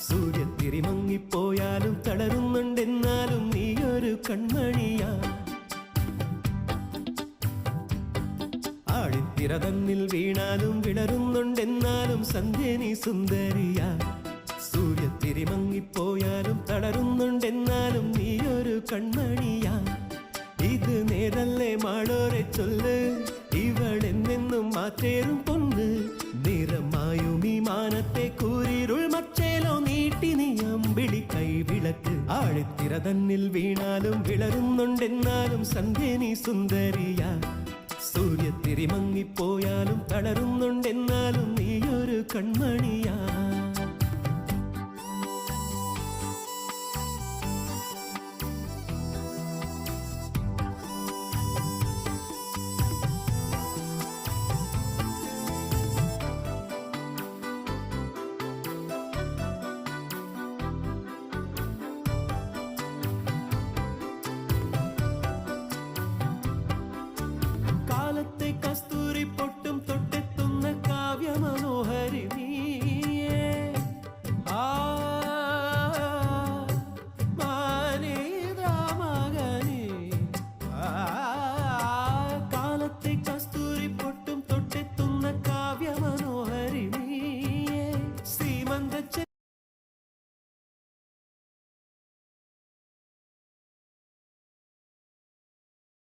സൂര്യത്തിരി മങ്ങിപ്പോയാലും തളരുന്നുണ്ടെന്നാലും നീയൊരു കൺമണിയാ. ആഴിത്തിര തന്നിൽ വീണാലും വിളരുന്നുണ്ടെന്നാലും സന്ധ്യ നീ സുന്ദരിയാ. സൂര്യത്തിരി മങ്ങിപ്പോയാലും തളരുന്നുണ്ടെന്നാലും നീയൊരു കൺമണിയാ. ഇത് നേരല്ലേ മാളോരെ ചൊല്ല്, ഇവളെന്നെന്നും മാറ്റേറും പൊന്ന്. നിറമായും ഈ മാനത്തെ കൂരിരുൾ മച്ചേലോ നീട്ടി നീ അമ്പിളി കൈവിളക്ക്. ആഴിത്തിര തന്നിൽ വീണാലും വിളരുന്നുണ്ടെന്നാലും സന്ധ്യ നീ സുന്ദരിയാ. സൂര്യത്തിരി മങ്ങിപ്പോയാലും തളരുന്നുണ്ടെന്നാലും നീയൊരു കൺമണിയാ.